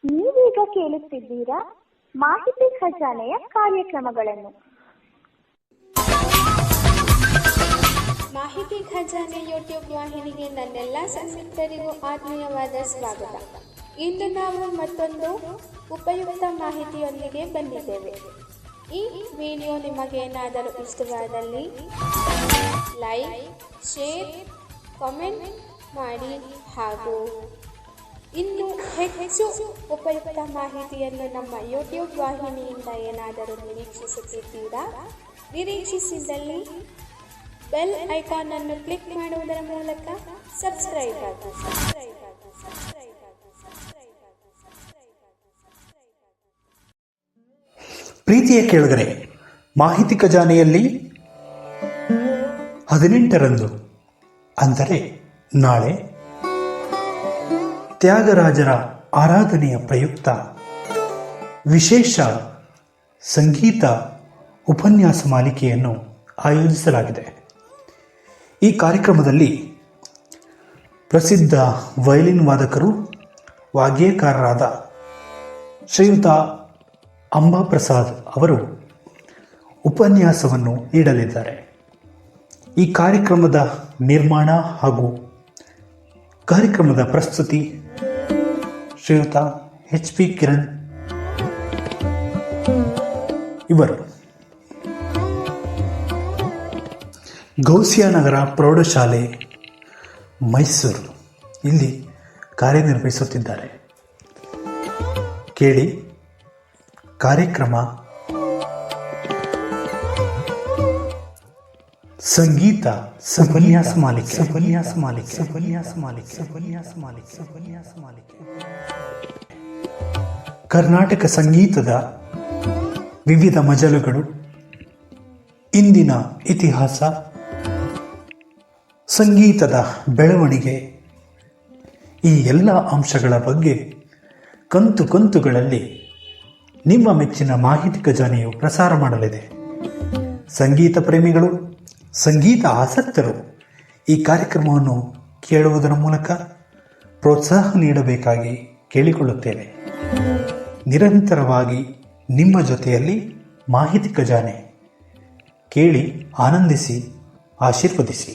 ನೀವೀಗ ಕೇಳುತ್ತಿದ್ದೀರಾ ಮಾಹಿತಿ ಖಜಾನೆಯ ಕಾರ್ಯಕ್ರಮಗಳನ್ನು. ಮಾಹಿತಿ ಖಜಾನೆ ಯೂಟ್ಯೂಬ್ ವಾಹಿನಿಗೆ ನನ್ನೆಲ್ಲ ಸಂಯುಕ್ತರಿಗೂ ಆತ್ಮೀಯವಾದ ಸ್ವಾಗತ. ಇಂದು ನಾವು ಮತ್ತೊಂದು ಉಪಯುಕ್ತ ಮಾಹಿತಿಯೊಂದಿಗೆ ಬಂದಿದ್ದೇವೆ. ಈ ವಿಡಿಯೋ ನಿಮಗೇನಾದರೂ ಇಷ್ಟವಾದಲ್ಲಿ ಲೈಕ್, ಶೇರ್, ಕಾಮೆಂಟ್ ಮಾಡಿ ಹಾಗೂ ಇನ್ನು ಹೆಚ್ಚು ಉಪಯುಕ್ತ ಮಾಹಿತಿಯನ್ನು ನಮ್ಮ ಯೂಟ್ಯೂಬ್ ವಾಹಿನಿಯಿಂದ ಏನಾದರೂ ನಿರೀಕ್ಷಿಸುತ್ತಿದ್ದೀರಾ? ನಿರೀಕ್ಷಿಸಿದಲ್ಲಿ ಬೆಲ್ ಐಕಾನ್ ಅನ್ನು ಕ್ಲಿಕ್ ಮಾಡುವುದರ ಮೂಲಕ ಸಬ್ಸ್ಕ್ರೈಬ್ ಆಗಿ. ಪ್ರೀತಿಯ ಕೇಳುಗರೆ, ಮಾಹಿತಿ ಖಜಾನೆಯಲ್ಲಿ 18ರಂದು ಅಂದರೆ ನಾಳೆ ತ್ಯಾಗರಾಜರ ಆರಾಧನೆಯ ಪ್ರಯುಕ್ತ ವಿಶೇಷ ಸಂಗೀತ ಉಪನ್ಯಾಸ ಮಾಲಿಕೆಯನ್ನು ಆಯೋಜಿಸಲಾಗಿದೆ. ಈ ಕಾರ್ಯಕ್ರಮದಲ್ಲಿ ಪ್ರಸಿದ್ಧ ವಯಲಿನ್ ವಾದಕರು, ವಾಗ್ಯಕಾರರಾದ ಶ್ರೀಯುತ ಅಂಬಾಪ್ರಸಾದ್ ಅವರು ಉಪನ್ಯಾಸವನ್ನು ನೀಡಲಿದ್ದಾರೆ. ಈ ಕಾರ್ಯಕ್ರಮದ ನಿರ್ಮಾಣ ಹಾಗೂ ಕಾರ್ಯಕ್ರಮದ ಪ್ರಸ್ತುತಿ ಶ್ರೀಯುತ HP ಕಿರಣ್ ಇವರು. ಗೌಸಿಯಾನಗರ ಪ್ರೌಢಶಾಲೆ ಮೈಸೂರು ಇಲ್ಲಿ ಕಾರ್ಯನಿರ್ವಹಿಸುತ್ತಿದ್ದಾರೆ. ಕೇಳಿ ಕಾರ್ಯಕ್ರಮ ಸಂಗೀತ ಉಪನ್ಯಾಸ ಮಾಲಿಕೆ. ಕರ್ನಾಟಕ ಸಂಗೀತದ ವಿವಿಧ ಮಜಲುಗಳು, ಇಂದಿನ ಇತಿಹಾಸ, ಸಂಗೀತದ ಬೆಳವಣಿಗೆ, ಈ ಎಲ್ಲ ಅಂಶಗಳ ಬಗ್ಗೆ ಕಂತು ಕಂತುಗಳಲ್ಲಿ ನಿಮ್ಮ ಮೆಚ್ಚಿನ ಮಾಹಿತಿ ಖಜಾನೆಯು ಪ್ರಸಾರ ಮಾಡಲಿದೆ. ಸಂಗೀತ ಪ್ರೇಮಿಗಳು, ಸಂಗೀತ ಆಸಕ್ತರು ಈ ಕಾರ್ಯಕ್ರಮವನ್ನು ಕೇಳುವುದರ ಮೂಲಕ ಪ್ರೋತ್ಸಾಹ ನೀಡಬೇಕಾಗಿ ಕೇಳಿಕೊಳ್ಳುತ್ತೇವೆ. ನಿರಂತರವಾಗಿ ನಿಮ್ಮ ಜೊತೆಯಲ್ಲಿ ಮಾಹಿತಿ ಖಜಾನೆ. ಕೇಳಿ, ಆನಂದಿಸಿ, ಆಶೀರ್ವದಿಸಿ.